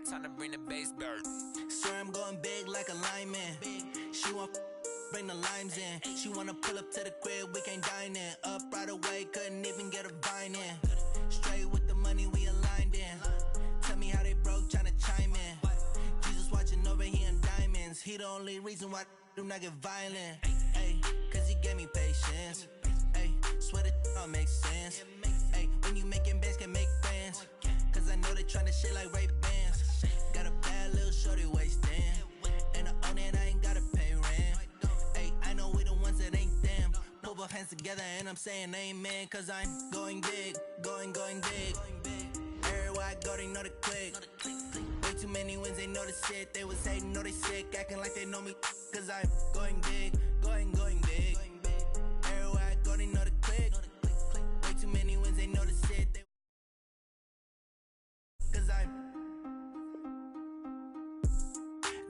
Time to bring the bass bird. Sir, I'm going big like a lineman. She want bring the limes in. She wanna pull up to the crib, we can't dine in. Up right away, couldn't even get a vine in. Straight with the money we aligned in. Tell me how they broke, tryna chime in. Jesus watching over here in diamonds. He the only reason why I do not get violent. Ay, cause he gave me patience. Ay, swear that all makes sense. Ay, when you making bands, can make friends. Cause I know they tryna shit like Ray-Bans. Got a bad little shorty wasting. And I own it, I ain't gotta pay rent. Ay, I know we the ones that ain't them. Put both hands together and I'm saying amen. Cause I'm going big, going big. Everywhere I go, they know the click. Way too many wins, they know the shit. They was hating, know they sick, acting like they know me. Cause I'm going big, going big. Everywhere I go, they know the click. Way too many wins, they know the shit. Cause I'm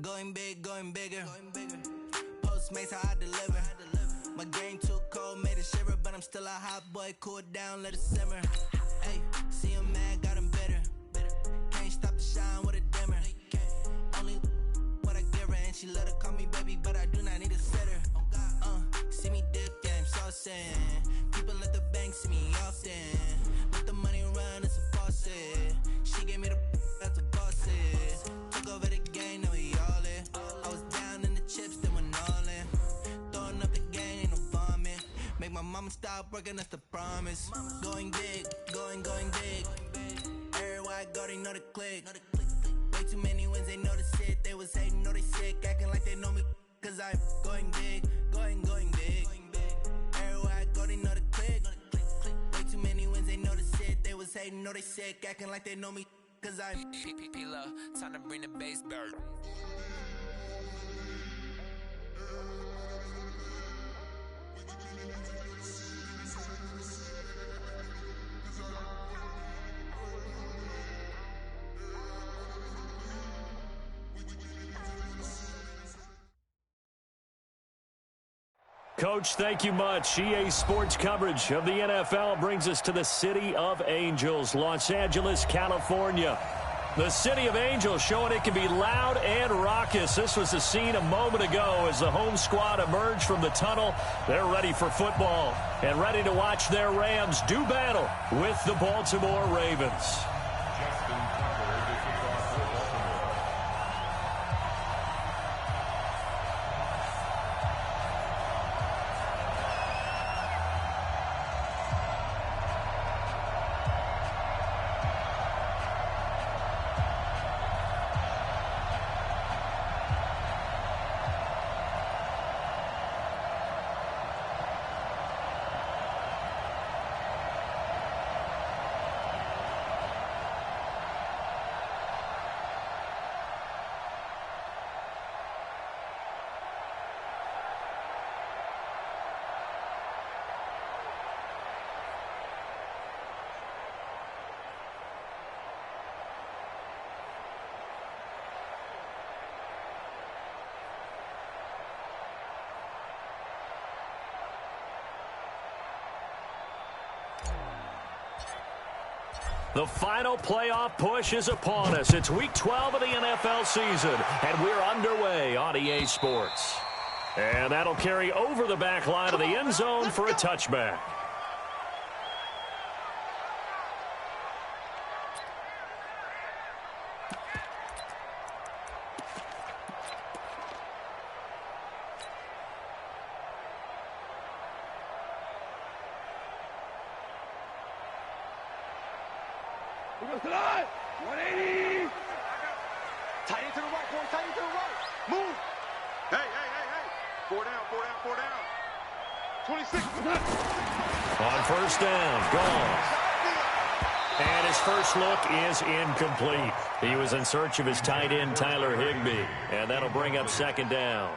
going big, going bigger. Postmates how I deliver. My game too cold, made it shiver. But I'm still a hot boy, cool it down, let it simmer. Hey, see him mad, got him bitter. Can't stop the shine with a dimmer. Only what I give her, and she let her call me baby, but I do not need a sitter. See me dip, yeah, I'm saucing. People at the bank see me often. Let the money run, it's a faucet. She gave me the that's a faucet. Took over the game, now we all in. I was down in the chips, then went all in. Throwing up the game, ain't no vomit. Make my mama stop working, that's the promise. Going big, going big. Everywhere I go, they know the click. Way too many wins, they know the shit. They was hating, know they sick, acting like they know me. Cause I'm going big, going big. Everywhere I go, they know the click. Way too many wins, they know the shit. They was hating, know they sick, acting like they know me. Cause I'm time to bring the bass bird. Coach, thank you much. EA Sports coverage of the NFL brings us to the City of Angels, Los Angeles, California. The City of Angels showing it can be loud and raucous. This was the scene a moment ago as the home squad emerged from the tunnel. They're ready for football and ready to watch their Rams do battle with the Baltimore Ravens. The final playoff push is upon us. It's Week 12 of the NFL season, and we're underway on EA Sports. And that'll carry over the back line of the end zone for a touchback. He goes to the right. 180. Tight end to the right, boys. Tight end to the right. Move. Hey. 4 down. 26. On first down, gone. And his first look is incomplete. He was in search of his tight end, Tyler Higbee. And that'll bring up second down.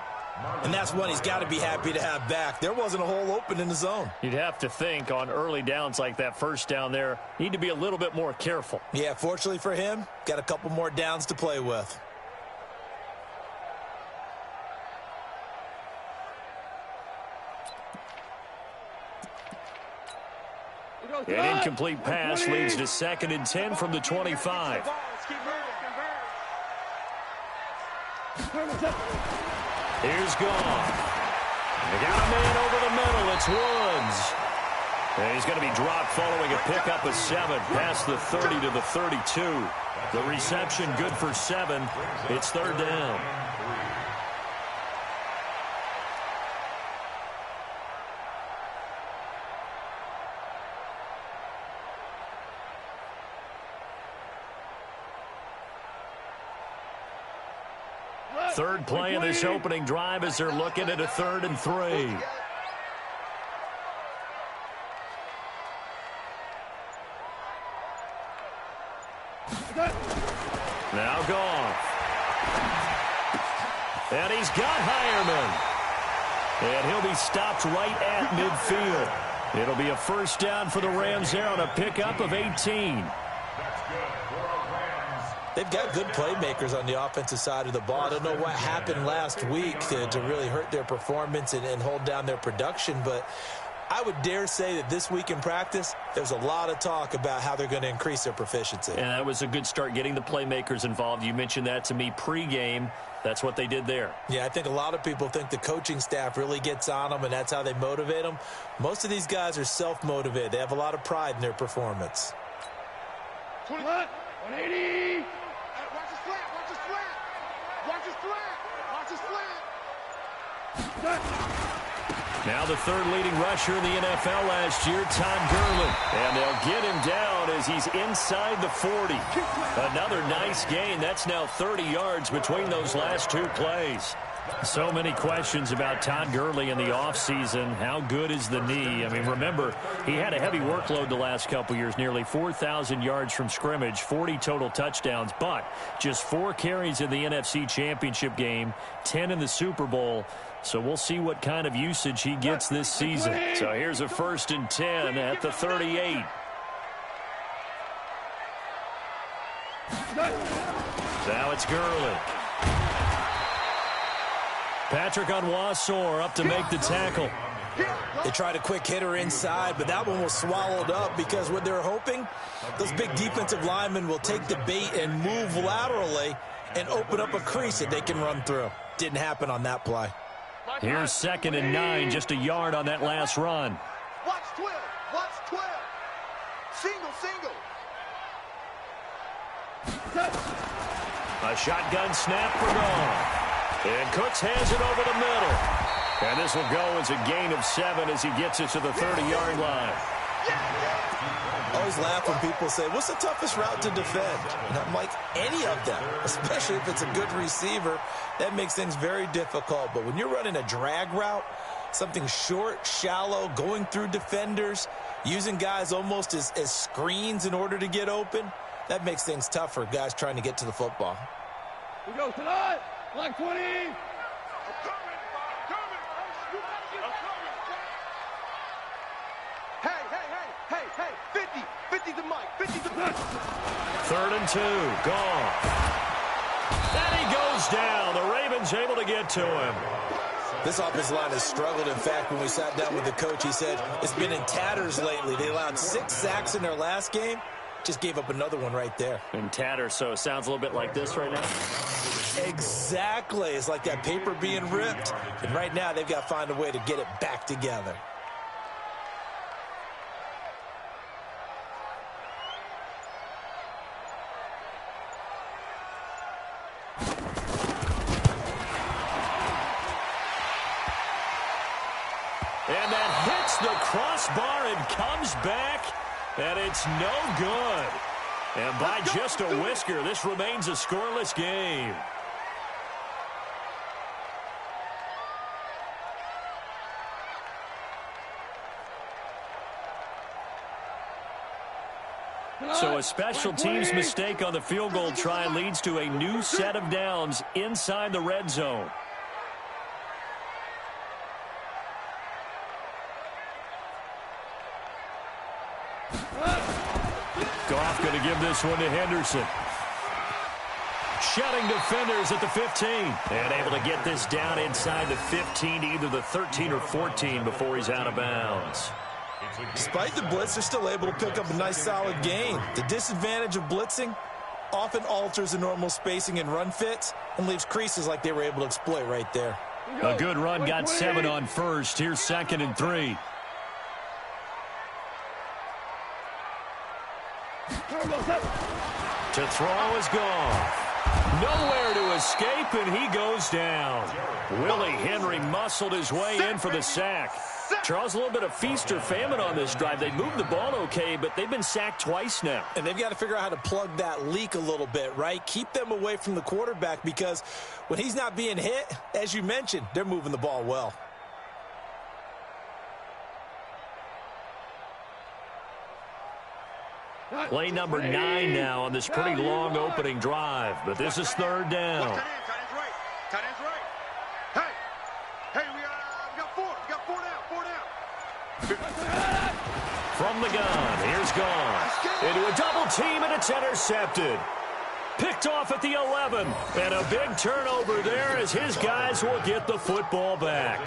And that's one he's got to be happy to have back. There wasn't a hole open in the zone. You'd have to think on early downs like that first down there, need to be a little bit more careful. Yeah, fortunately for him, got a couple more downs to play with. An incomplete pass leads to 2nd and 10 from the 25. Here's Goff. They got a man over the middle. It's Woods. And he's going to be dropped following a pickup of 7 past the 30 to the 32. The reception good for 7. It's 3rd down. Third play of this opening drive as they're looking at a 3rd and 3. Now Goff. And he's got Hireman. And he'll be stopped right at midfield. It'll be a 1st down for the Rams there on a pickup of 18. They've got good playmakers on the offensive side of the ball. I don't know what happened last week to really hurt their performance and hold down their production, but I would dare say that this week in practice, there's a lot of talk about how they're going to increase their proficiency. And that was a good start, getting the playmakers involved. You mentioned that to me pregame. That's what they did there. Yeah, I think a lot of people think the coaching staff really gets on them, and that's how they motivate them. Most of these guys are self-motivated. They have a lot of pride in their performance. 21, 180. Watch his flat, watch his flat. Watch his flat, watch his flat. Now the 3rd leading rusher in the NFL last year, Todd Gurley. And they'll get him down as he's inside the 40. Another nice gain. That's now 30 yards between those last 2 plays. So many questions about Todd Gurley in the offseason. How good is the knee? I mean, remember, he had a heavy workload the last couple years, nearly 4,000 yards from scrimmage, 40 total touchdowns, but just 4 carries in the NFC Championship game, 10 in the Super Bowl. So we'll see what kind of usage he gets this season. So here's a 1st and 10 at the 38. Now it's Gurley. Patrick Onwuasor up to make the tackle. They tried a quick hitter inside, but that one was swallowed up because what they're hoping, those big defensive linemen will take the bait and move laterally and open up a crease that they can run through. Didn't happen on that play. Here's 2nd and 9, just a yard on that last run. Watch 12, watch 12. Single. A shotgun snap for Goff. And Cooks has it over the middle. And this will go as a gain of 7 as he gets it to the 30-yard line. I always laugh when people say, what's the toughest route to defend? And I'm like, any of them, especially if it's a good receiver. That makes things very difficult. But when you're running a drag route, something short, shallow, going through defenders, using guys almost as screens in order to get open, that makes things tough for guys trying to get to the football. We go tonight. Block 20. Hey, 50 to Mike, 50 to Mike. 3rd and 2, Goff. And he goes down. The Ravens able to get to him. This offensive line has struggled. In fact, when we sat down with the coach, he said it's been in tatters lately. They allowed 6 sacks in their last game. Just gave up another one right there. In tatters, so it sounds a little bit like this right now. Exactly. It's like that paper being ripped. And right now, they've got to find a way to get it back together. And that hits the crossbar and comes back, and it's no good. And by just a whisker, this remains a scoreless game. So a special teams mistake on the field goal try leads to a new set of downs inside the red zone. Goff going to give this one to Henderson. Shutting defenders at the 15. And able to get this down inside the 15 to either the 13 or 14 before he's out of bounds. Despite the blitz, they're still able to pick up a nice solid gain. The disadvantage of blitzing, often alters the normal spacing and run fits and leaves creases like they were able to exploit right there. A good run got 7 on first. Here's 2nd and 3. To throw is gone. Nowhere to escape, and he goes down. Willie Henry muscled his way in for the sack. Charles, a little bit of feast or famine on this drive. They moved the ball okay, but they've been sacked twice now. And they've got to figure out how to plug that leak a little bit, right? Keep them away from the quarterback because when he's not being hit, as you mentioned, they're moving the ball well. Play number 9 now on this pretty long opening drive, but this is 3rd down. Tight end's right. Hey, we got 4. We got 4 down. 4 down. From the gun, here's gone. Into a double team, and it's intercepted. Picked off at the 11, and a big turnover there as his guys will get the football back.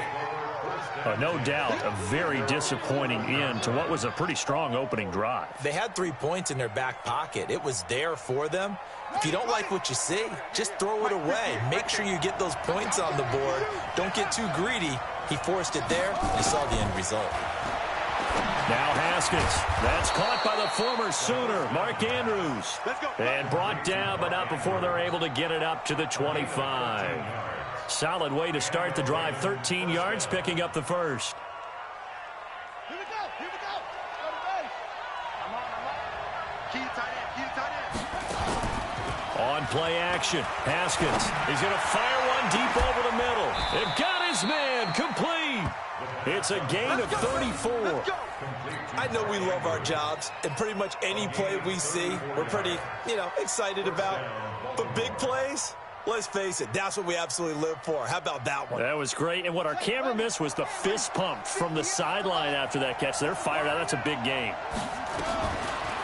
No doubt a very disappointing end to what was a pretty strong opening drive. They had 3 points in their back pocket. It was there for them. If you don't like what you see, just throw it away. Make sure you get those points on the board. Don't get too greedy. He forced it there. You saw the end result. Now Haskins. That's caught by the former Sooner, Mark Andrews. And brought down, but not before they're able to get it up to the 25. Solid way to start the drive. 13 yards, picking up the first. Here we go. Go to base. I'm on. Key tight end. On play action, Haskins. He's going to fire one deep over the middle. They've got his man complete. It's a gain of 34. I know we love our jobs, and pretty much any play we see, we're pretty, excited about. But big plays, let's face it, that's what we absolutely live for. How about that one? That was great, and what our camera missed was the fist pump from the sideline after that catch. They're fired out. That's a big game.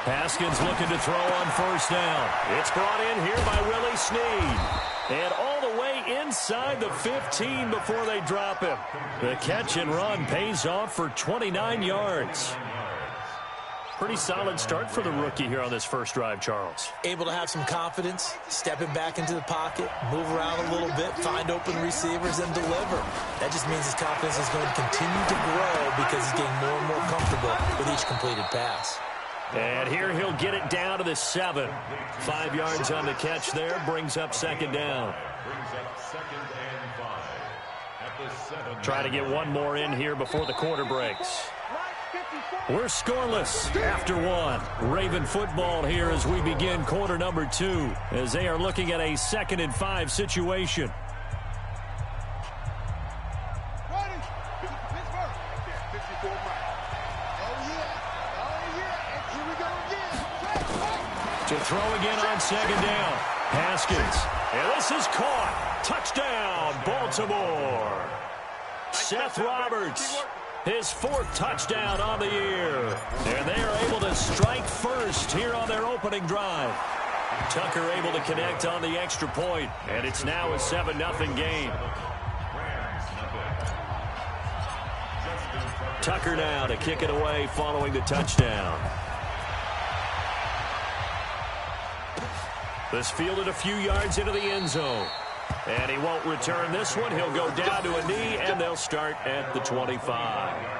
Haskins looking to throw on 1st down. It's brought in here by Willie Snead. And all the way inside the 15 before they drop him. The catch and run pays off for 29 yards. Pretty solid start for the rookie here on this first drive, Charles. Able to have some confidence, stepping back into the pocket, move around a little bit, find open receivers, and deliver. That just means his confidence is going to continue to grow because he's getting more and more comfortable with each completed pass. And here he'll get it down to the 7. 5 yards on the catch there, brings up 2nd down. Try to get one more in here before the quarter breaks. We're scoreless after 1. Raven football here as we begin quarter number 2, as they are looking at a 2nd and 5 situation. To throw again on 2nd down. Haskins. And this is caught. Touchdown, Baltimore. Seth Roberts. His 4th touchdown on the year. And they are able to strike first here on their opening drive. Tucker able to connect on the extra point. And it's now a 7-0 game. Tucker now to kick it away following the touchdown. This fielded a few yards into the end zone. And he won't return this one. He'll go down to a knee, and they'll start at the 25.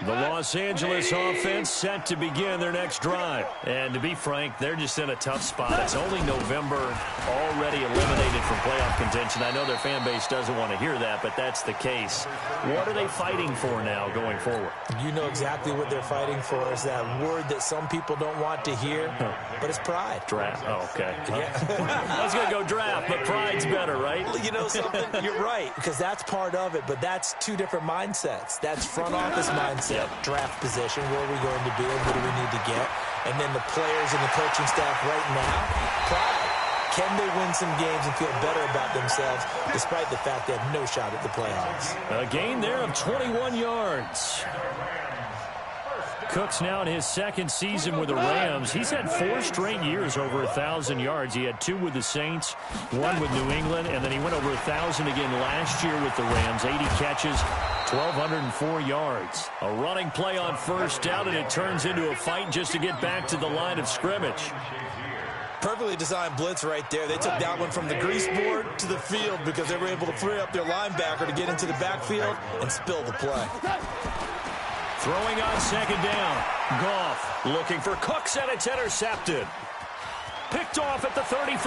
The Los Angeles offense set to begin their next drive. And to be frank, they're just in a tough spot. It's only November, already eliminated from playoff contention. I know their fan base doesn't want to hear that, but that's the case. What are they fighting for now going forward? You know exactly what they're fighting for. Is that word that some people don't want to hear, but it's pride. Draft. Oh, okay. Yeah. I was going to go draft, but pride's better, right? You know something? You're right, because that's part of it, but that's 2 different mindsets. That's front office mindset. Draft position, where are we going to be and what do we need to get? And then the players and the coaching staff right now, pride. Can they win some games and feel better about themselves despite the fact they have no shot at the playoffs? A gain there of 21 yards. Cook's now in his second season with the Rams. He's had 4 straight years over 1,000 yards. He had 2 with the Saints, 1 with New England, and then he went over 1,000 again last year with the Rams. 80 catches, 1,204 yards. A running play on first down, and it turns into a fight just to get back to the line of scrimmage. Perfectly designed blitz right there. They took that one from the grease board to the field because they were able to free up their linebacker to get into the backfield and spill the play. Throwing on second down. Goff looking for Cooks, and it's intercepted. Picked off at the 35.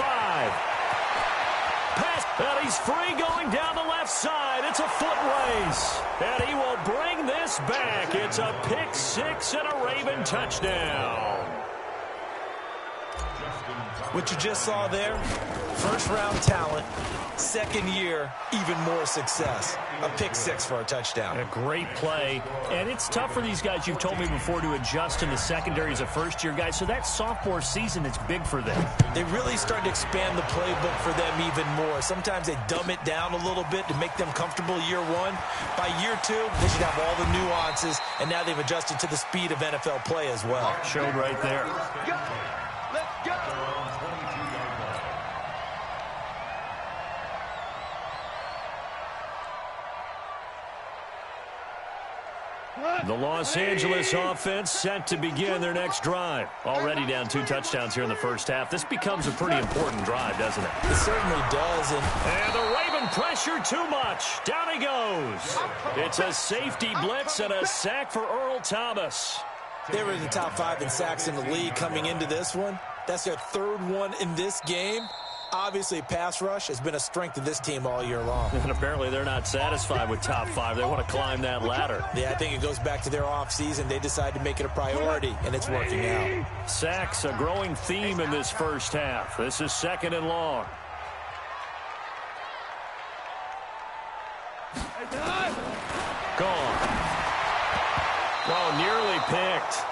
Pass, and he's free going down the left side. It's a foot race, and he will bring this back. It's a pick 6 and a Raven touchdown. What you just saw there, first-round talent, second year, even more success. A pick 6 for a touchdown. A great play, and it's tough for these guys, you've told me before, to adjust in the secondary as a first-year guy, so that sophomore season is big for them. They really started to expand the playbook for them even more. Sometimes they dumb it down a little bit to make them comfortable year 1. By year 2, they should have all the nuances, and now they've adjusted to the speed of NFL play as well. Showed right there. Let's go! The Los Angeles offense set to begin their next drive. Already down 2 touchdowns here in the first half. This becomes a pretty important drive, doesn't it? It certainly does. And the Raven pressure too much. Down he goes. It's a safety blitz and a sack for Earl Thomas. They were in the top 5 in sacks in the league coming into this one. That's their 3rd one in this game. Obviously, pass rush has been a strength of this team all year long. And apparently they're not satisfied with top 5. They want to climb that ladder. Yeah, I think it goes back to their offseason. They decided to make it a priority, and it's working out. Sacks, a growing theme in this first half. This is 2nd and long. Gone. Oh, nearly picked.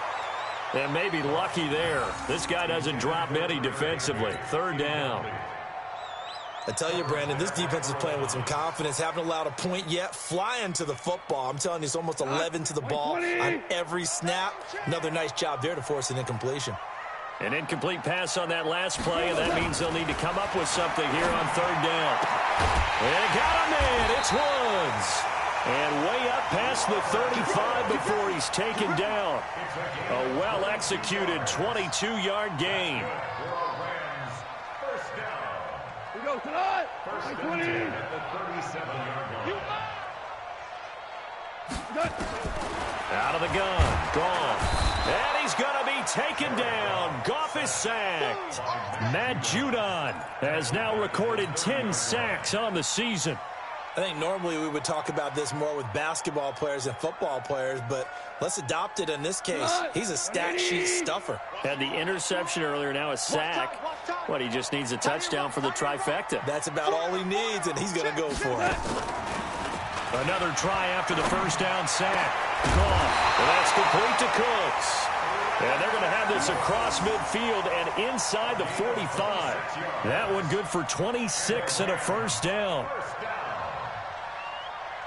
And maybe lucky there. This guy doesn't drop many defensively. 3rd down. I tell you, Brandon, this defense is playing with some confidence. Haven't allowed a point yet. Flying to the football. I'm telling you, it's almost 11 to the ball on every snap. Another nice job there to force an incompletion. An incomplete pass on that last play, and that means they'll need to come up with something here on 3rd down. And got a man. It's Woods. And way up past the 35 before he's taken down. A well-executed 22-yard gain. We go tonight. 20. Out of the gun. Goff. And he's going to be taken down. Goff is sacked. Matt Judon has now recorded 10 sacks on the season. I think normally we would talk about this more with basketball players and football players, but let's adopt it in this case. He's a stat sheet stuffer. Had the interception earlier, now a sack. What, he just needs a touchdown for the trifecta. That's about all he needs, and he's going to go for it. Another try after the first down sack. Gone. And that's complete to Cooks. And they're going to have this across midfield and inside the 45. That one good for 26 and a first down.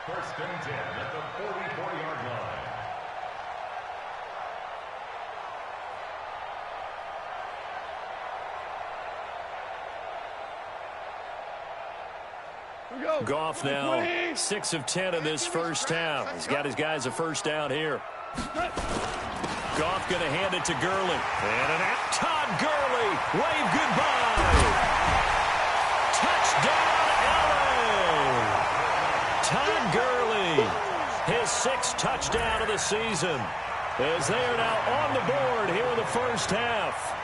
1st and 10 at the 44-yard line. Goff now 6 of 10 in this first half. He's got his guys a first down here. Goff going to hand it to Gurley. And an out. Todd Gurley. Wave goodbye. Touchdown, LA. Todd Gurley. His 6th touchdown of the season. As they are now on the board here in the first half.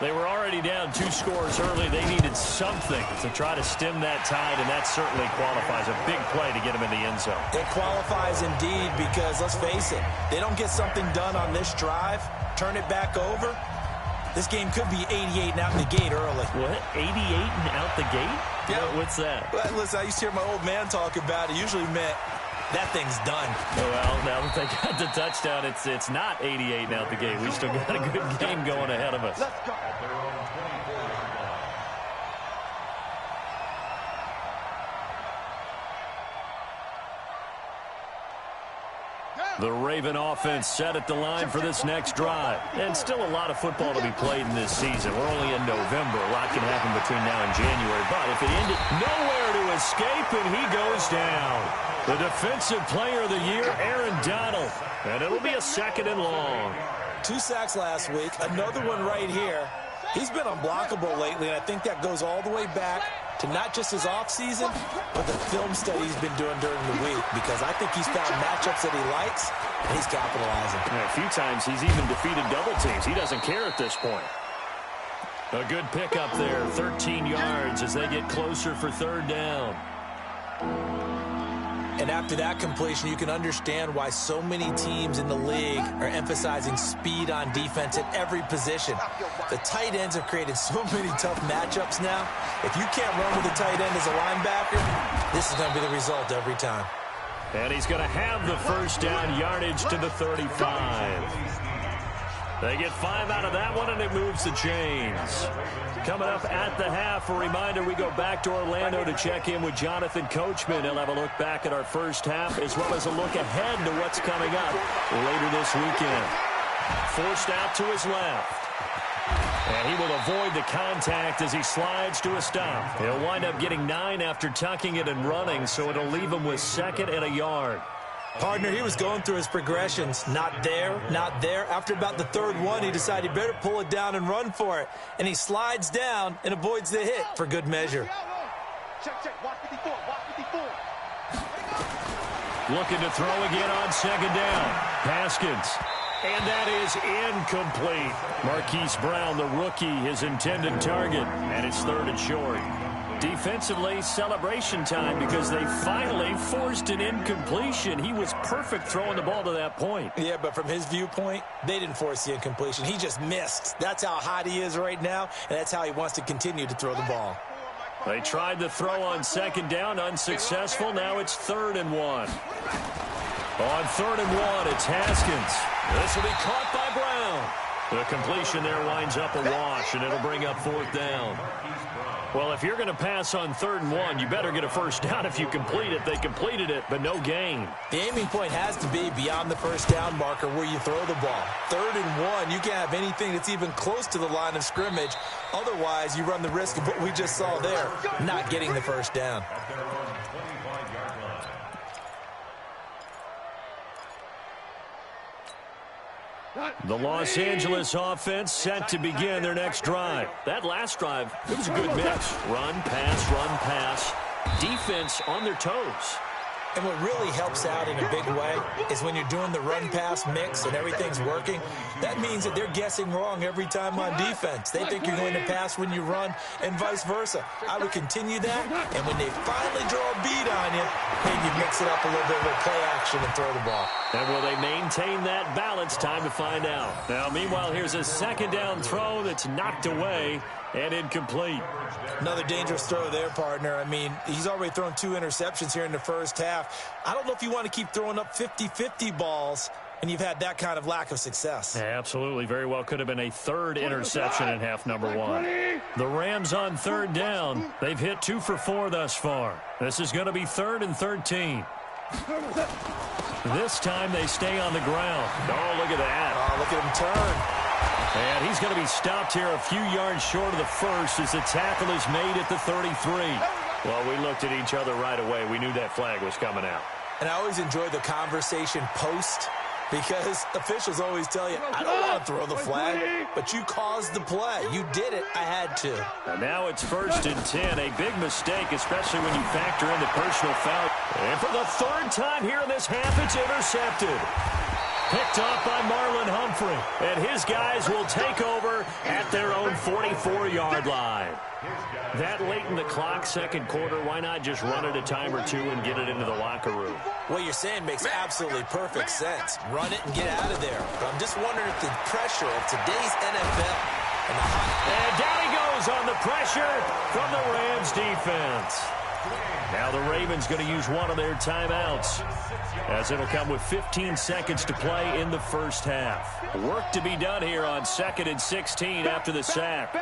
They were already down 2 scores early. They needed something to try to stem that tide, and that certainly qualifies. A big play to get them in the end zone. It qualifies indeed because, let's face it, they don't get something done on this drive, turn it back over, this game could be 88 and out the gate early. What? 88 and out the gate? Yeah. What's that? Well, listen, I used to hear my old man talk about it. Usually meant that thing's done. Well, now that they got the touchdown, it's not 88 and out the gate. We still got a good game going ahead of us. Let's go. The Raven offense set at the line for this next drive. And still a lot of football to be played in this season. We're only in November. A lot can happen between now and January. But if it ended, nowhere to escape, and he goes down. The Defensive Player of the Year, Aaron Donald. And it'll be a 2nd and long. 2 sacks last week. Another one right here. He's been unblockable lately, and I think that goes all the way back to not just his offseason, but the film study he's been doing during the week, because I think he's found matchups that he likes, and he's capitalizing. A few times he's even defeated double teams. He doesn't care at this point. A good pickup there, 13 yards as they get closer for 3rd down. And after that completion, you can understand why so many teams in the league are emphasizing speed on defense at every position. The tight ends have created so many tough matchups now. If you can't run with a tight end as a linebacker, this is going to be the result every time. And he's going to have the 1st down, yardage to the 35. They get 5 out of that one, and it moves the chains. Coming up at the half, a reminder, we go back to Orlando to check in with Jonathan Coachman. He'll have a look back at our first half, as well as a look ahead to what's coming up later this weekend. Forced out to his left. And he will avoid the contact as he slides to a stop. He'll wind up getting 9 after tucking it and running, so it'll leave him with 2nd and a yard. Partner, he was going through his progressions. Not there, not there. After about the 3rd one, he decided he better pull it down and run for it. And he slides down and avoids the hit for good measure. Check. Watch 54. Watch 54. Looking to throw again on 2nd down. Haskins. And that is incomplete. Marquise Brown, the rookie, his intended target. And it's 3rd and short. Defensively, celebration time because they finally forced an incompletion. He was perfect throwing the ball to that point. Yeah, but from his viewpoint, they didn't force the incompletion. He just missed. That's how hot he is right now, and that's how he wants to continue to throw the ball. They tried to throw on 2nd down, unsuccessful. Now it's 3rd and 1. On 3rd and 1, it's Haskins. This will be caught by Brown. The completion there winds up a wash, and it'll bring up 4th down. Well, if you're going to pass on 3rd and 1, you better get a 1st down if you complete it. They completed it, but no gain. The aiming point has to be beyond the 1st down marker where you throw the ball. 3rd and 1, you can't have anything that's even close to the line of scrimmage. Otherwise, you run the risk of what we just saw there, not getting the 1st down. The Los Angeles offense set to begin their next drive. That last drive, it was a good mix. Run, pass. Defense on their toes. And what really helps out in a big way is when you're doing the run-pass mix and everything's working, that means that they're guessing wrong every time on defense. They think you're going to pass when you run and vice versa. I would continue that, and when they finally draw a beat on you, maybe mix it up a little bit with play action and throw the ball. And will they maintain that balance? Time to find out. Now, meanwhile, here's a 2nd down throw that's knocked away and incomplete. Another dangerous throw there, partner. I mean, he's already thrown 2 interceptions here in the 1st half. I don't know if you want to keep throwing up 50-50 balls, and you've had that kind of lack of success. Yeah, absolutely. Very well could have been a 3rd interception in half number 1. The Rams on 3rd down. They've hit 2 for 4 thus far. This is going to be 3rd and 13. This time they stay on the ground. Oh, look at that. Oh, look at him turn. And he's going to be stopped here a few yards short of the 1st as the tackle is made at the 33. Well, we looked at each other right away. We knew that flag was coming out. And I always enjoy the conversation post, because officials always tell you, I don't want to throw the flag, but you caused the play. You did it. I had to. And now it's 1st and 10. A big mistake, especially when you factor in the personal foul. And for the 3rd time here in this half, it's intercepted. Picked off by Marlon Humphrey. And his guys will take over at their own 44-yard line. That late in the clock, 2nd quarter, why not just run it a time or 2 and get it into the locker room? What you're saying makes absolutely perfect sense. Run it and get out of there. But I'm just wondering if the pressure of today's NFL and down he goes on the pressure from the Rams defense. Now the Ravens going to use one of their timeouts, as it'll come with 15 seconds to play in the 1st half. Work to be done here on 2nd and 16 after the sack.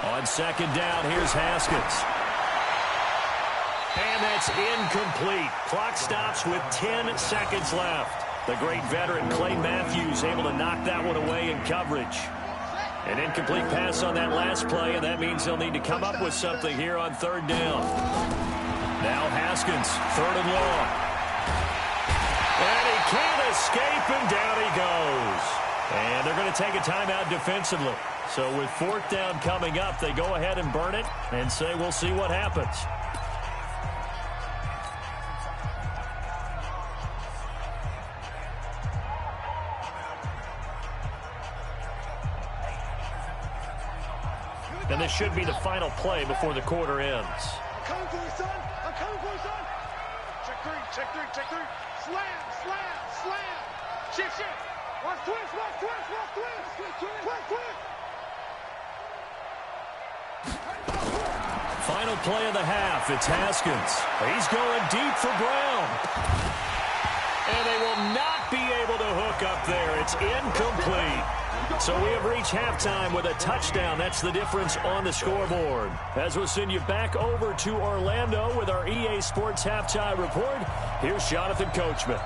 On On second down, here's Haskins. And that's incomplete. Clock stops with 10 seconds left. The great veteran Clay Matthews able to knock that one away in coverage. An incomplete pass on that last play, and that means they'll need to come up with something here on third down. Now Haskins, third and long. And he can't escape, and down he goes. And they're going to take a timeout defensively. So with fourth down coming up, they go ahead and burn it and say we'll see what happens. And this should be the final play before the quarter ends. I'm coming for you, son. I'm coming for you, son. Check three, check three, check three. Slam, slam, slam. Shift, shift. Watch twist, watch twist, watch twist. Twist, twist. Final play of the half. It's Haskins. He's going deep for Brown. And they will not be able to hook up there. It's incomplete. So we have reached halftime with a touchdown. That's the difference on the scoreboard. As we'll send you back over to Orlando with our EA Sports Halftime Report, here's Jonathan Coachman.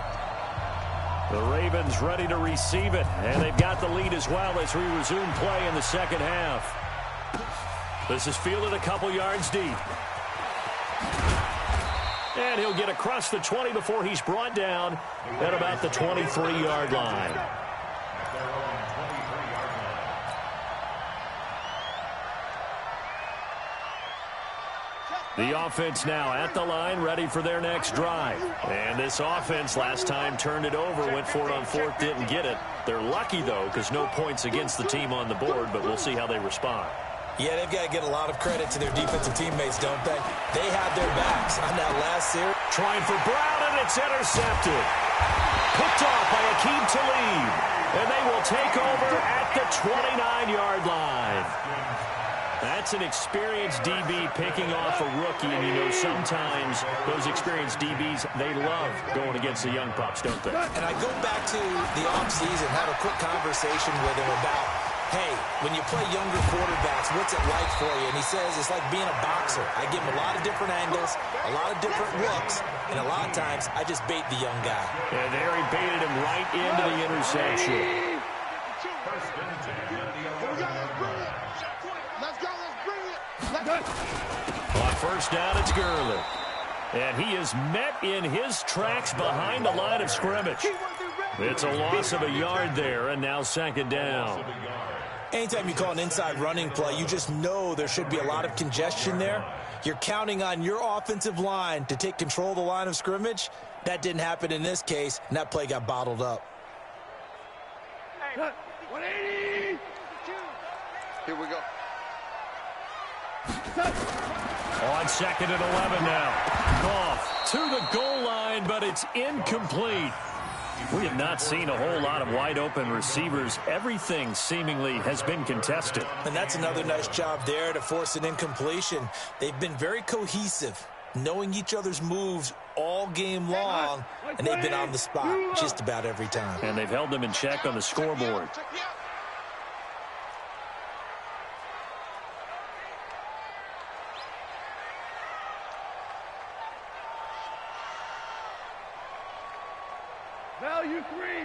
The Ravens ready to receive it, and they've got the lead as well as we resume play in the second half. This is fielded a couple yards deep. And he'll get across the 20 before he's brought down at about the 23-yard line. The offense now at the line, ready for their next drive. And this offense last time turned it over, went for it on fourth, didn't get it. They're lucky, though, because no points against the team on the board, but we'll see how they respond. Yeah, they've got to get a lot of credit to their defensive teammates, don't they? They had their backs on that last series. Trying for Brown, and it's intercepted. Picked off by Akeem Talib. And they will take over at the 29-yard line. That's an experienced DB picking off a rookie, and you know sometimes those experienced DBs, they love going against the young pups, don't they? And I go back to the offseason, had a quick conversation with him about, hey, when you play younger quarterbacks, what's it like for you? And he says it's like being a boxer. I give him a lot of different angles, a lot of different looks, and a lot of times I just bait the young guy. And there he baited him right into the interception. On first down, it's Gurley. And he is met in his tracks behind the line of scrimmage. It's a loss of a yard there, and now second down. Anytime you call an inside running play, you just know there should be a lot of congestion there. You're counting on your offensive line to take control of the line of scrimmage. That didn't happen in this case, and that play got bottled up. 180. Here we go. On second and 11 now. Goff to the goal line, but it's incomplete. We have not seen a whole lot of wide-open receivers. Everything seemingly has been contested. And that's another nice job there to force an incompletion. They've been very cohesive, knowing each other's moves all game long, and they've been on the spot just about every time. And they've held them in check on the scoreboard.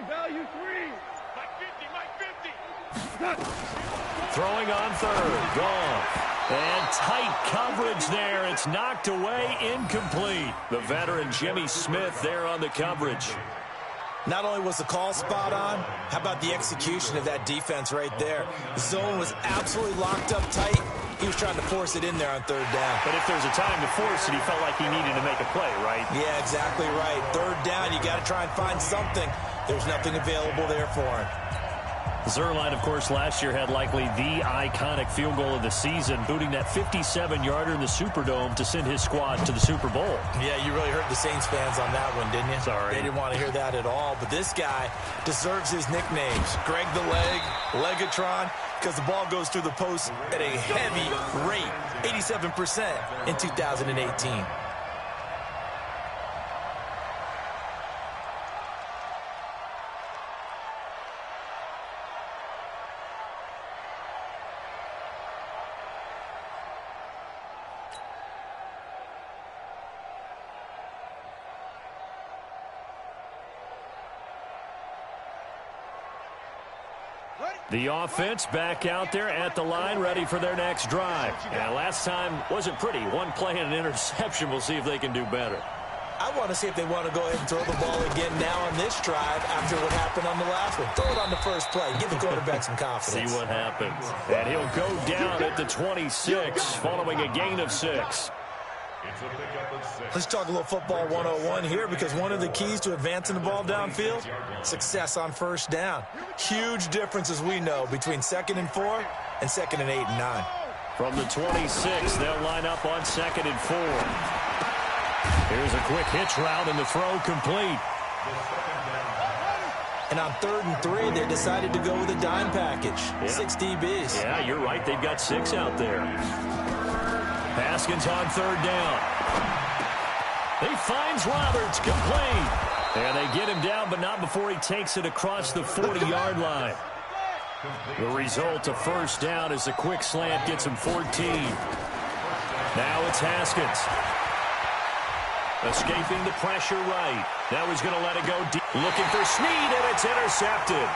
Value three. Mike 50. Throwing on third. Goff. And tight coverage there. It's knocked away, incomplete. The veteran Jimmy Smith there on the coverage. Not only was the call spot on, how about the execution of that defense right there? The zone was absolutely locked up tight. He was trying to force it in there on third down. But if there's a time to force it, he felt like he needed to make a play, right? Yeah, exactly right. Third down, you got to try and find something. There's nothing available there for him. Zerline, of course, last year had likely the iconic field goal of the season, booting that 57-yarder in the Superdome to send his squad to the Super Bowl. Yeah, you really hurt the Saints fans on that one, didn't you? Sorry. They didn't want to hear that at all. But this guy deserves his nicknames. Greg the Leg, Legatron, because the ball goes through the post at a heavy rate, 87% in 2018. The offense back out there at the line, ready for their next drive. And last time wasn't pretty. One play and an interception. We'll see if they can do better. I want to see if they want to go ahead and throw the ball again now on this drive after what happened on the last one. Throw it on the first play. Give the quarterback some confidence. See what happens. And he'll go down at the 26 following a gain of 6. Let's talk a little football 101 here, because one of the keys to advancing the ball downfield, success on first down. Huge difference, as we know, between 2nd and 4 and 2nd and 8 and 9. From the 26, they'll line up on 2nd and 4. Here's a quick hitch route, and the throw complete. And on 3rd and 3, they decided to go with a dime package. Yeah. 6 DBs. Yeah, you're right. They've got 6 out there. Haskins on 3rd down. He finds Roberts, complete. And they get him down, but not before he takes it across the 40-yard line. The result, a first down, as a quick slant gets him 14. Now it's Haskins. Escaping the pressure right. Now he's going to let it go deep. Looking for Snead, and it's intercepted.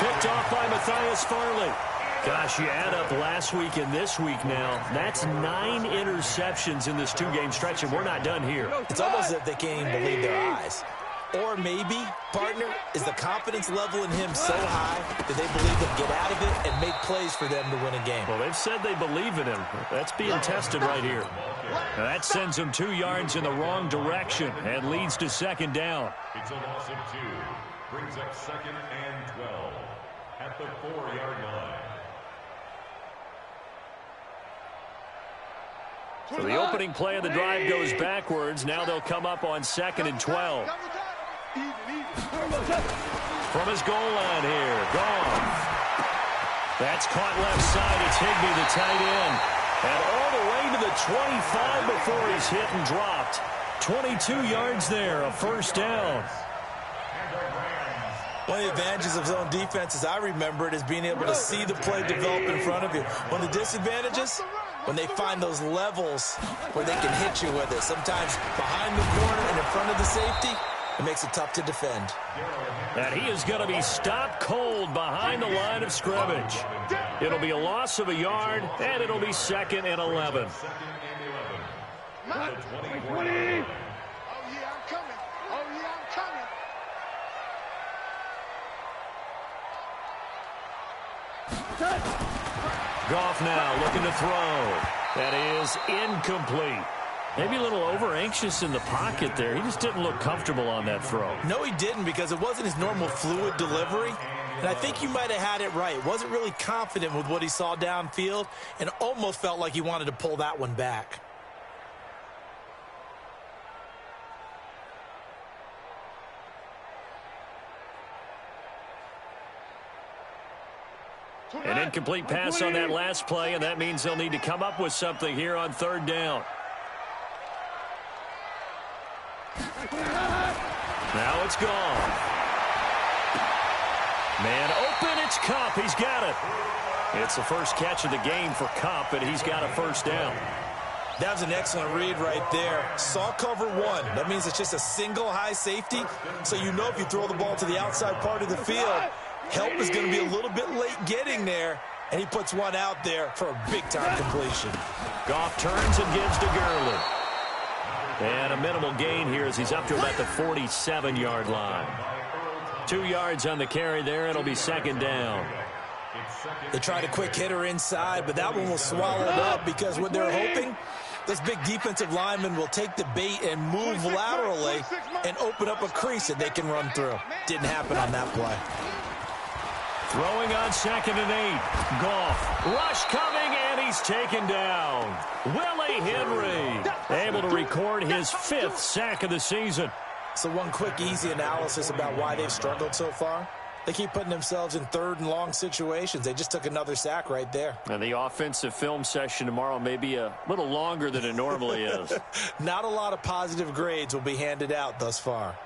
Picked off by Matthias Farley. Gosh, you add up last week and this week now. That's 9 interceptions in this 2-game stretch, and we're not done here. It's almost as if they can't even believe their eyes. Or maybe, partner, is the confidence level in him so high that they believe he'll get out of it and make plays for them to win a game. Well, they've said they believe in him. That's being tested right here. Now that sends him 2 yards in the wrong direction and leads to 2nd down. It's a loss of 2. Brings up 2nd and 12 at the 4-yard line. So the opening play of the drive goes backwards. Now they'll come up on 2nd and 12. From his goal line here, Goff. That's caught left side. It's Higbee, the tight end. And all the way to the 25 before he's hit and dropped. 22 yards there, a first down. One of the advantages of zone defense, as I remember it, is being able to see the play develop in front of you. One of the disadvantages, when they find those levels where they can hit you with it. Sometimes behind the corner and in front of the safety, it makes it tough to defend. And he is going to be stopped cold behind the line of scrimmage. It'll be a loss of a yard, and it'll be 2nd and 11. Oh, yeah, I'm coming. Oh, yeah, I'm coming. Goff now looking to throw. That is incomplete. Maybe a little over-anxious in the pocket there. He just didn't look comfortable on that throw. No, he didn't, because it wasn't his normal fluid delivery. And I think you might have had it right. Wasn't really confident with what he saw downfield and almost felt like he wanted to pull that one back. An incomplete pass on that last play, and that means they'll need to come up with something here on 3rd down. Now it's gone. Man open, it's Kupp. He's got it. It's the first catch of the game for Kupp, and he's got a first down. That was an excellent read right there. Saw cover 1. That means it's just a single high safety. So you know if you throw the ball to the outside part of the field, help is going to be a little bit late getting there. And he puts one out there for a big-time completion. Goff turns and gives to Gurley. And a minimal gain here as he's up to about the 47-yard line. 2 yards on the carry there. It'll be 2nd down. They tried a quick hitter inside, but that one was swallowed up because what they're hoping, this big defensive lineman will take the bait and move laterally and open up a crease that they can run through. Didn't happen on that play. Throwing on 2nd and 8. Goff. Rush coming, and he's taken down. Willie Henry able to record his 5th sack of the season. So one quick, easy analysis about why they've struggled so far. They keep putting themselves in 3rd and long situations. They just took another sack right there. And the offensive film session tomorrow may be a little longer than it normally is. Not a lot of positive grades will be handed out thus far.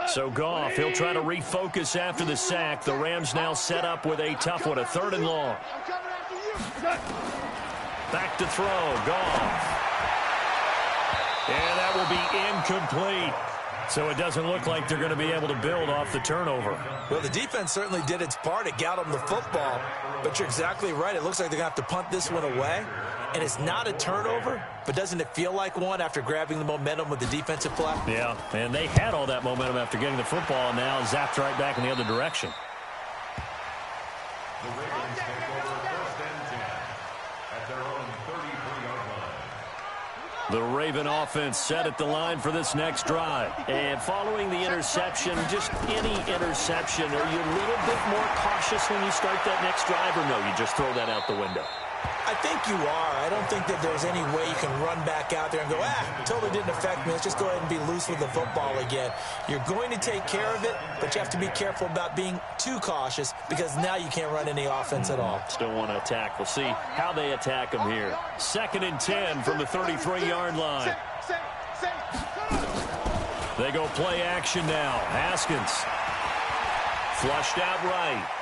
So Goff, he'll try to refocus after the sack. The Rams now set up with a tough one, a 3rd and long. Back to throw, Goff. incomplete. So it doesn't look like they're going to be able to build off the turnover. Well, the defense certainly did its part. It got them the football. But you're exactly right. It looks like they're going to have to punt this one away. And it's not a turnover, but doesn't it feel like one after grabbing the momentum with the defensive play? Yeah, and they had all that momentum after getting the football, and now zapped right back in the other direction. The Ravens take over 1st and 10 at their own 33-yard line. The Raven offense set at the line for this next drive. And following the interception, just any interception, are you a little bit more cautious when you start that next drive, or no, you just throw that out the window? I think you are. I don't think that there's any way you can run back out there and go, totally didn't affect me. Let's just go ahead and be loose with the football again. You're going to take care of it, but you have to be careful about being too cautious because now you can't run any offense at all. Still want to attack. We'll see how they attack them here. 2nd and 10 from the 33-yard line. They go play action now. Haskins. Flushed out right.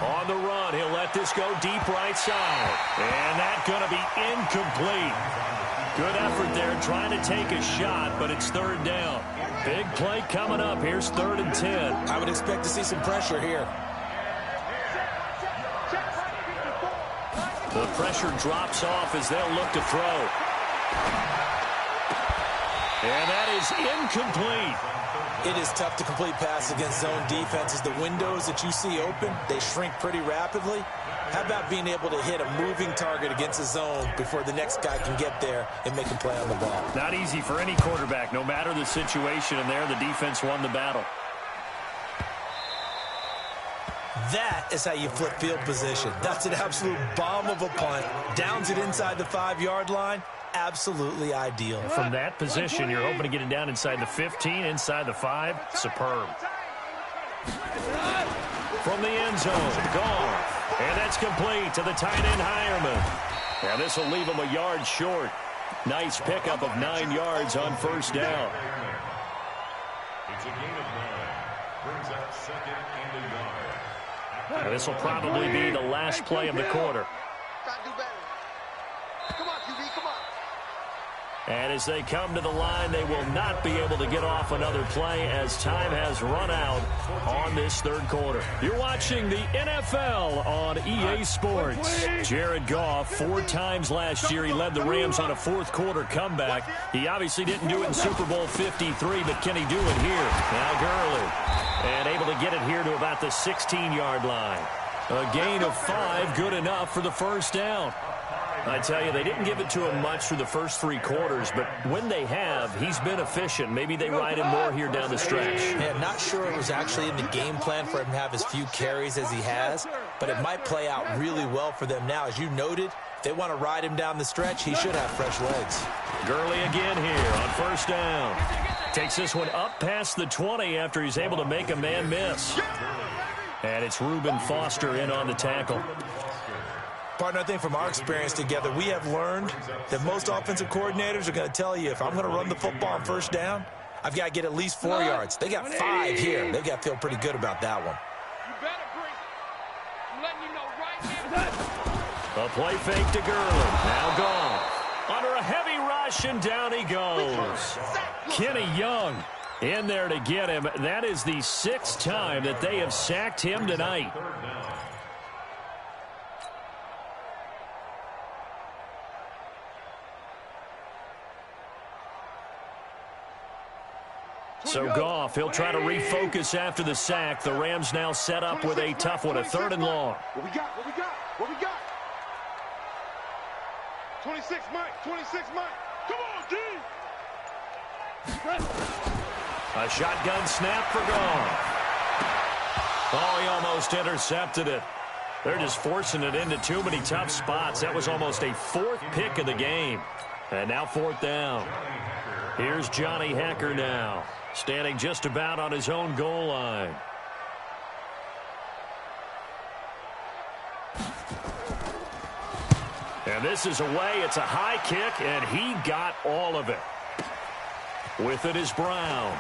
On the run, he'll let this go deep right side. And that's going to be incomplete. Good effort there trying to take a shot, but it's 3rd down. Big play coming up. Here's 3rd and 10. I would expect to see some pressure here. The pressure drops off as they'll look to throw. And that is incomplete. It is tough to complete pass against zone defenses. The windows that you see open, they shrink pretty rapidly. How about being able to hit a moving target against a zone before the next guy can get there and make a play on the ball? Not easy for any quarterback, no matter the situation, and there the defense won the battle. That is how you flip field position. That's an absolute bomb of a punt. Downs it inside the 5-yard line. Absolutely ideal. From that position, you're hoping to get it down inside the 15, inside the 5. Superb. From the end zone, gone. And that's complete to the tight end, Hireman. Now this will leave him a yard short. Nice pickup of 9 yards on 1st down. It's a gain of 9. Brings up 2nd and a yard. Now this will probably be the last play of the quarter. And as they come to the line, they will not be able to get off another play as time has run out on this 3rd quarter. You're watching the NFL on EA Sports. Jared Goff, 4 times last year, he led the Rams on a 4th quarter comeback. He obviously didn't do it in Super Bowl 53, but can he do it here? Now Gurley, and able to get it here to about the 16-yard line. A gain of 5, good enough for the 1st down. I tell you, they didn't give it to him much through the first 3 quarters, but when they have, he's been efficient. Maybe they ride him more here down the stretch. Yeah, not sure it was actually in the game plan for him to have as few carries as he has, but it might play out really well for them now. As you noted, if they want to ride him down the stretch, he should have fresh legs. Gurley again here on 1st down. Takes this one up past the 20 after he's able to make a man miss. And it's Reuben Foster in on the tackle. Partner, I think from our experience together, we have learned that most offensive coordinators are going to tell you, if I'm going to run the football on 1st down, I've got to get at least 4 yards. They got 5 here. They've got to feel pretty good about that one. A play fake to Gurley. Now gone. Under a heavy rush, and down he goes. Kenny Young in there to get him. That is the 6th time that they have sacked him tonight. So Goff, he'll try to refocus after the sack. The Rams now set up with a tough one, a 3rd and long. What we got? 26 Mike. Come on, D. A shotgun snap for Goff. Oh, he almost intercepted it. They're just forcing it into too many tough spots. That was almost a 4th pick of the game. And now 4th down. Here's Johnny Hacker now, standing just about on his own goal line. And this is away. It's a high kick, and he got all of it. With it is Brown.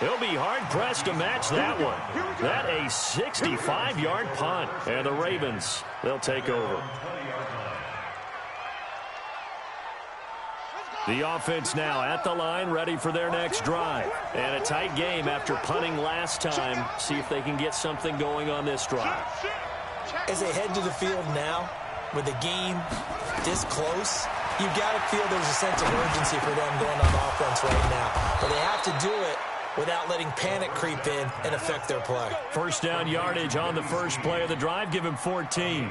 He'll be hard-pressed to match that one. That a 65-yard punt. And the Ravens, they'll take over. The offense now at the line, ready for their next drive. And a tight game after punting last time. See if they can get something going on this drive. As they head to the field now, with the game this close, you've got to feel there's a sense of urgency for them going on offense right now. But they have to do it without letting panic creep in and affect their play. First down yardage on the first play of the drive. Give him 14.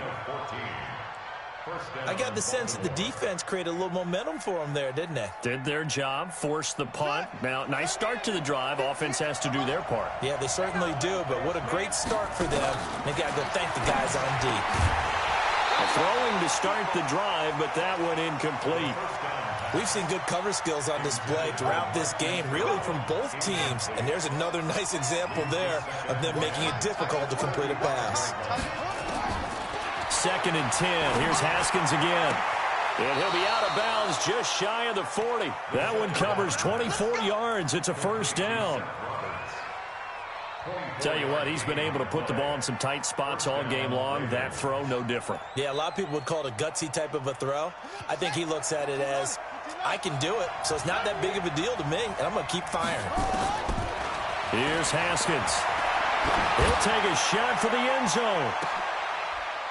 I got the sense that the defense created a little momentum for them there, didn't they? Did their job, forced the punt. Now, nice start to the drive. Offense has to do their part. Yeah, they certainly do, but what a great start for them. They got to go thank the guys on D. Throwing to start the drive, but that one incomplete. We've seen good cover skills on display throughout this game, really from both teams. And there's another nice example there of them making it difficult to complete a pass. 2nd and 10. Here's Haskins again. And he'll be out of bounds just shy of the 40. That one covers 24 yards. It's a first down. Tell you what, he's been able to put the ball in some tight spots all game long. That throw, no different. Yeah, a lot of people would call it a gutsy type of a throw. I think he looks at it as, I can do it, so it's not that big of a deal to me, and I'm going to keep firing. Here's Haskins. He'll take a shot for the end zone.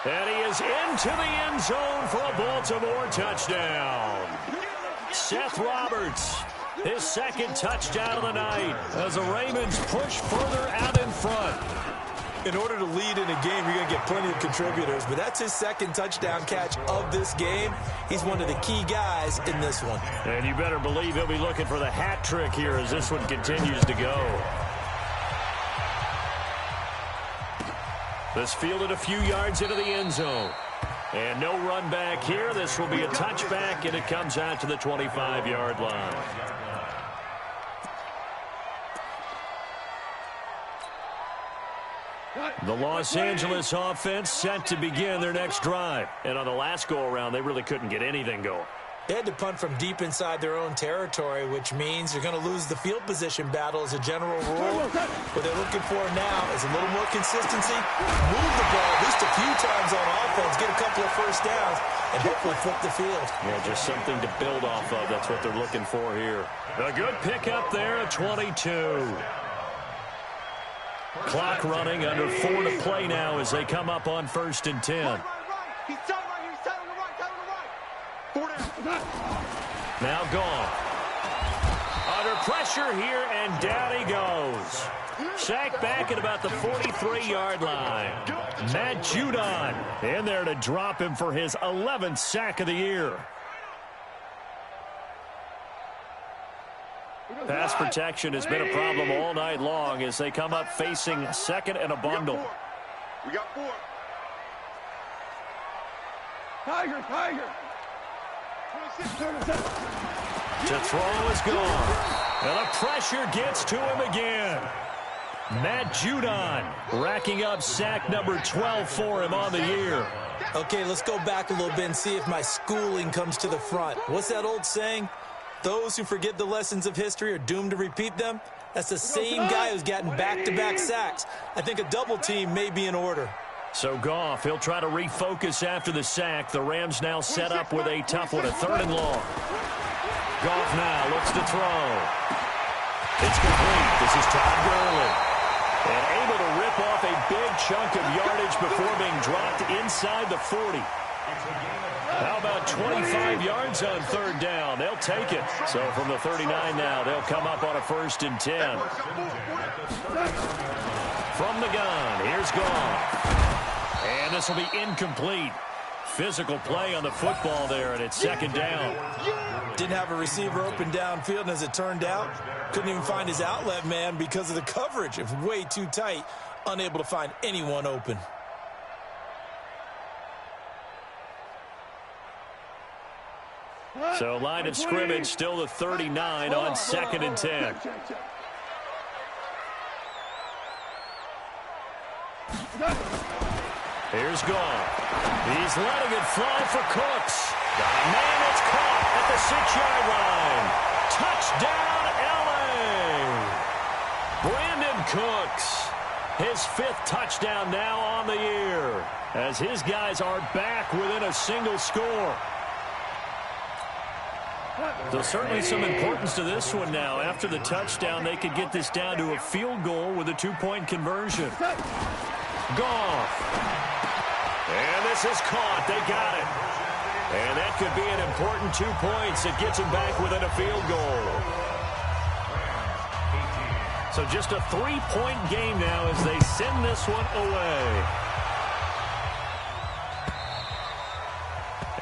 And he is into the end zone for a Baltimore touchdown. Seth Roberts, his 2nd touchdown of the night as the Ravens push further out in front. In order to lead in a game, you're going to get plenty of contributors, but that's his 2nd touchdown catch of this game. He's one of the key guys in this one. And you better believe he'll be looking for the hat trick here as this one continues to go. This fielded a few yards into the end zone. And no run back here. This will be a touchback, and it comes out to the 25-yard line. The Los Angeles offense set to begin their next drive. And on the last go-around, they really couldn't get anything going. They had to punt from deep inside their own territory, which means they're going to lose the field position battle as a general rule. What they're looking for now is a little more consistency, move the ball at least a few times on offense, get a couple of first downs, and hopefully flip the field. Yeah, just something to build off of. That's what they're looking for here. A good pickup there at 22. Clock running, under 4 to play now as they come up on 1st and 10. Now gone. Under pressure here, and down he goes. Sacked back at about the 43-yard line. Matt Judon in there to drop him for his 11th sack of the year. Pass protection has been a problem all night long as they come up facing 2nd and a bundle. We got 4. Tiger. To throw is gone. And the pressure gets to him again. Matt Judon racking up sack number 12 for him on the year. Okay, let's go back a little bit and see if my schooling comes to the front. What's that old saying? Those who forget the lessons of history are doomed to repeat them. That's the same guy who's gotten back-to-back sacks. I think a double team may be in order. So Goff, he'll try to refocus after the sack. The Rams now set up with a tough one, a 3rd and long. Goff now looks to throw. It's complete. This is Todd Gurley. And able to rip off a big chunk of yardage before being dropped inside the 40. How about 25 yards on 3rd down? They'll take it. So from the 39 now, they'll come up on a 1st and 10. From the gun, here's Goff. And this will be incomplete. Physical play on the football there, and it's 2nd down. Didn't have a receiver open downfield, and as it turned out, couldn't even find his outlet man because of the coverage. It was way too tight, unable to find anyone open. So line of scrimmage still the 39 on 2nd and 10. Here's Goff. He's letting it fly for Cooks. Man, it's caught at the 6-yard line. Touchdown, L.A. Brandon Cooks. His 5th touchdown now on the year as his guys are back within a single score. So certainly some importance to this one now. After the touchdown, they could get this down to a field goal with a 2-point conversion. Goff. And this is caught. They got it. And that could be an important 2 points. It gets them back within a field goal. So just a 3-point game now as they send this one away.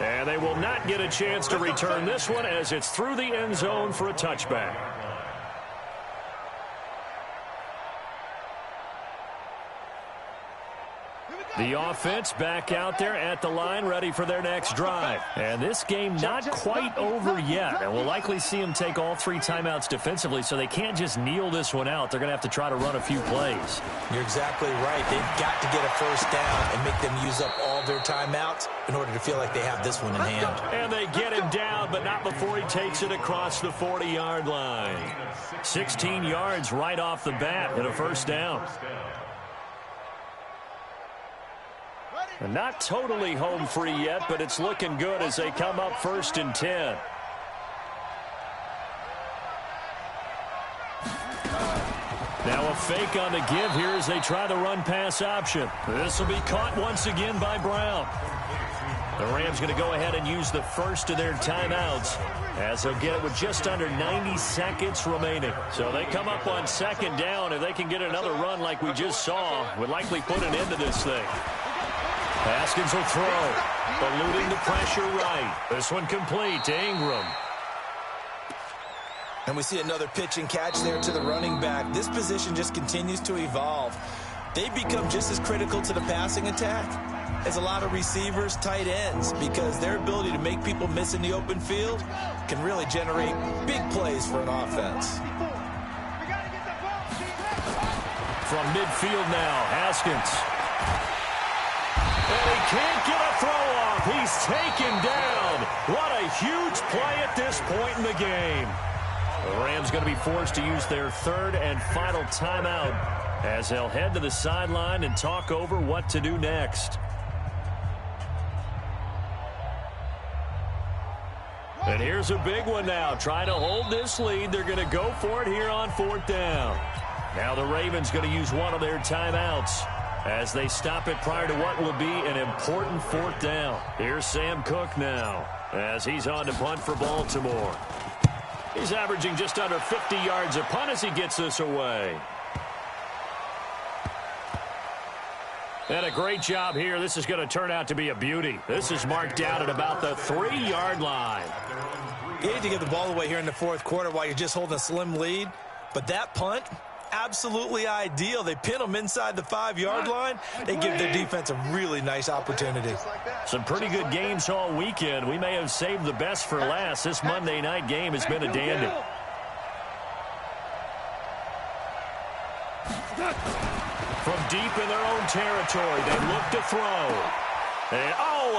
And they will not get a chance to return this one as it's through the end zone for a touchback. The offense back out there at the line, ready for their next drive. And this game not quite over yet. And we'll likely see them take all 3 timeouts defensively, so they can't just kneel this one out. They're going to have to try to run a few plays. You're exactly right. They've got to get a first down and make them use up all their timeouts in order to feel like they have this one in hand. And they get him down, but not before he takes it across the 40-yard line. 16 yards right off the bat and a first down. And not totally home free yet, but it's looking good as they come up 1st and 10. Now a fake on the give here as they try the run-pass option. This will be caught once again by Brown. The Rams going to go ahead and use the first of their timeouts as they'll get it with just under 90 seconds remaining. So they come up on 2nd down. If they can get another run like we just saw, would likely put an end to this thing. Haskins will throw, eluding the pressure right. This one complete to Ingram. And we see another pitch and catch there to the running back. This position just continues to evolve. They become just as critical to the passing attack as a lot of receivers, tight ends, because their ability to make people miss in the open field can really generate big plays for an offense. From midfield now, Haskins. And he can't get a throw off. He's taken down. What a huge play at this point in the game. The Rams going to be forced to use their 3rd and final timeout as they'll head to the sideline and talk over what to do next. And here's a big one now. Trying to hold this lead. They're going to go for it here on 4th down. Now the Ravens going to use one of their timeouts as they stop it prior to what will be an important 4th down. Here's Sam Cook now as he's on to punt for Baltimore. He's averaging just under 50 yards a punt as he gets this away. And a great job here. This is going to turn out to be a beauty. This is marked down at about the 3-yard line. You need to get the ball away here in the 4th quarter while you're just holding a slim lead. But that punt, absolutely ideal. They pin them inside the 5-yard line. They give their defense a really nice opportunity. Some pretty good games all weekend. We may have saved the best for last. This Monday night game has been a dandy. From deep in their own territory, they look to throw. And,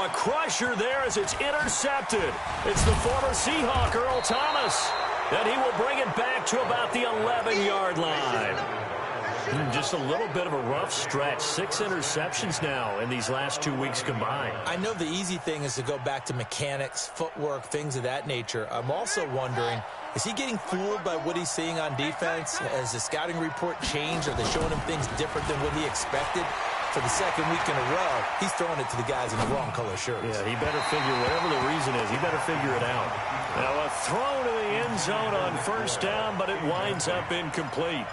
a crusher there as it's intercepted. It's the former Seahawk, Earl Thomas. And he will bring it back to about the 11-yard line. Just a little bit of a rough stretch. 6 interceptions now in these last 2 weeks combined. I know the easy thing is to go back to mechanics, footwork, things of that nature. I'm also wondering, is he getting fooled by what he's seeing on defense? Has the scouting report changed? Are they showing him things different than what he expected? For the 2nd week in a row, he's throwing it to the guys in the wrong color shirts. Yeah, he better figure, whatever the reason is, he better figure it out. Now a throw to the end zone on 1st down, but it winds up incomplete.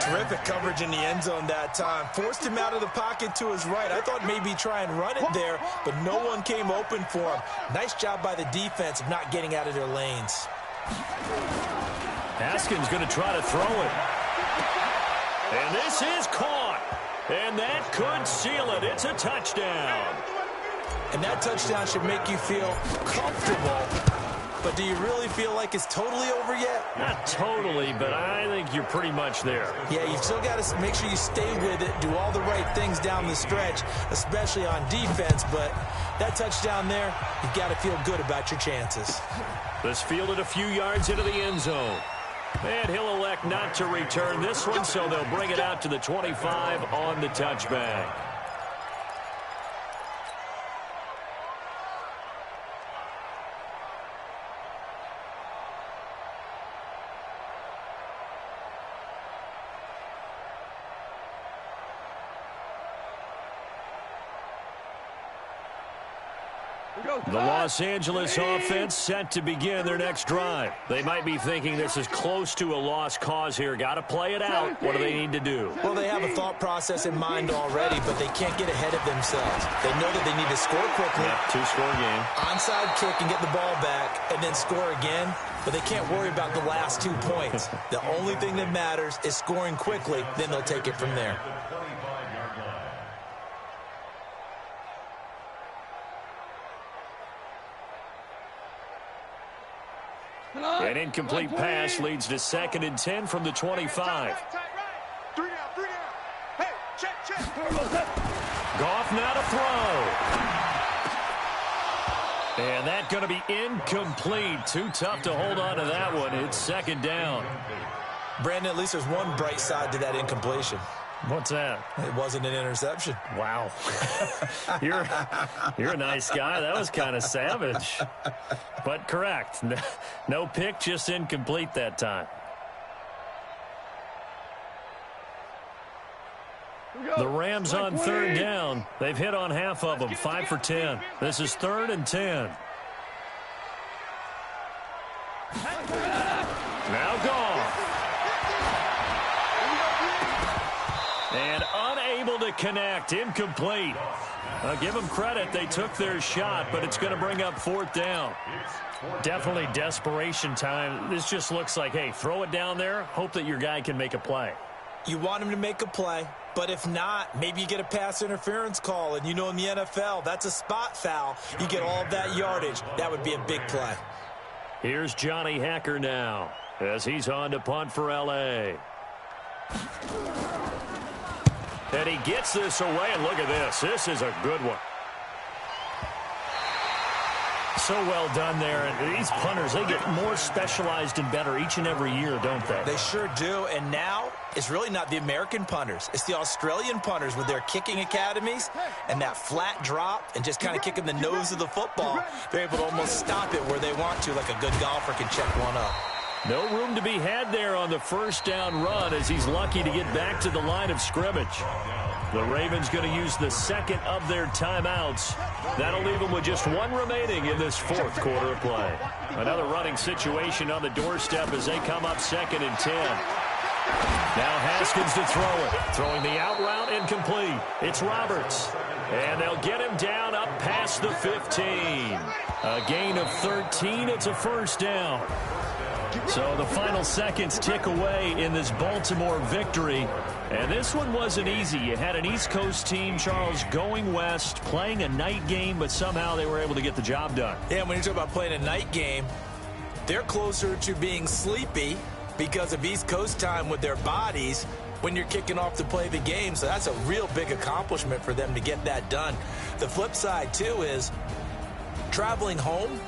Terrific coverage in the end zone that time. Forced him out of the pocket to his right. I thought maybe try and run it there, but no one came open for him. Nice job by the defense of not getting out of their lanes. Haskins going to try to throw it. And this is caught. And that could seal it. It's a touchdown. And that touchdown should make you feel comfortable. But do you really feel like it's totally over yet? Not totally, but I think you're pretty much there. Yeah, you've still got to make sure you stay with it, do all the right things down the stretch, especially on defense. But that touchdown there, you've got to feel good about your chances. This fielded a few yards into the end zone. And he'll elect not to return this one, so they'll bring it out to the 25 on the touchback. The Los Angeles offense set to begin their next drive. They might be thinking this is close to a lost cause here. Got to play it out. What do they need to do? Well, they have a thought process in mind already, but they can't get ahead of themselves. They know that they need to score quickly. Yeah, two-score game. Onside kick and get the ball back and then score again, but they can't worry about the last 2 points. The only thing that matters is scoring quickly, then they'll take it from there. An incomplete pass leads to 2nd and 10 from the 25. 3 down. Hey, check. Goff now to throw. And that's going to be incomplete. Too tough to hold on to that one. It's 2nd down. Brandon, at least there's one bright side to that incompletion. What's that? It wasn't an interception. Wow. You're a nice guy. That was kind of savage. But correct. No pick, just incomplete that time. The Rams on 3rd down. They've hit on half of them, 5 for 10. This is 3rd and 10. Now gone. And unable to connect. Incomplete. Give them credit. They took their shot, but it's going to bring up 4th down. Definitely desperation time. This just looks like, hey, throw it down there. Hope that your guy can make a play. You want him to make a play, but if not, maybe you get a pass interference call. And you know in the NFL, that's a spot foul. You get all of that yardage. That would be a big play. Here's Johnny Hacker now as he's on to punt for L.A. And he gets this away, and look at this. This is a good one. So well done there. And these punters, they get more specialized and better each and every year, don't they? They sure do. And now it's really not the American punters. It's the Australian punters with their kicking academies and that flat drop and just kind of kicking the nose of the football. They're able to almost stop it where they want to, like a good golfer can check one up. No room to be had there on the 1st down run as he's lucky to get back to the line of scrimmage. The Ravens going to use the 2nd of their timeouts. That'll leave them with just 1 remaining in this 4th quarter of play. Another running situation on the doorstep as they come up 2nd and 10. Now Haskins to throw it. Throwing the out route incomplete. It's Roberts. And they'll get him down up past the 15. A gain of 13. It's a 1st down. So the final seconds tick away in this Baltimore victory. And this one wasn't easy. You had an East Coast team, Charles, going west, playing a night game, but somehow they were able to get the job done. Yeah, when you talk about playing a night game, they're closer to being sleepy because of East Coast time with their bodies when you're kicking off to play the game. So that's a real big accomplishment for them to get that done. The flip side, too, is traveling home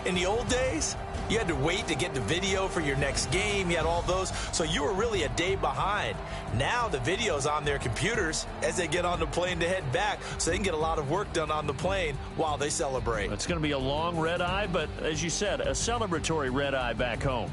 in the old days. You had to wait to get the video for your next game. You had all those. So you were really a day behind. Now the video's on their computers as they get on the plane to head back, so they can get a lot of work done on the plane while they celebrate. It's going to be a long red eye, but as you said, a celebratory red eye back home.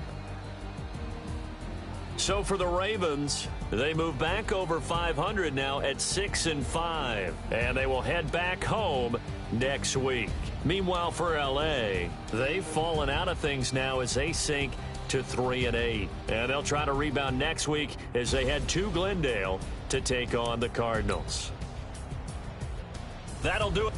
So for the Ravens, they move back over 500 now at 6-5, and they will head back home next week. Meanwhile, for L.A., they've fallen out of things now as they sink to 3-8. And they'll try to rebound next week as they head to Glendale to take on the Cardinals. That'll do it.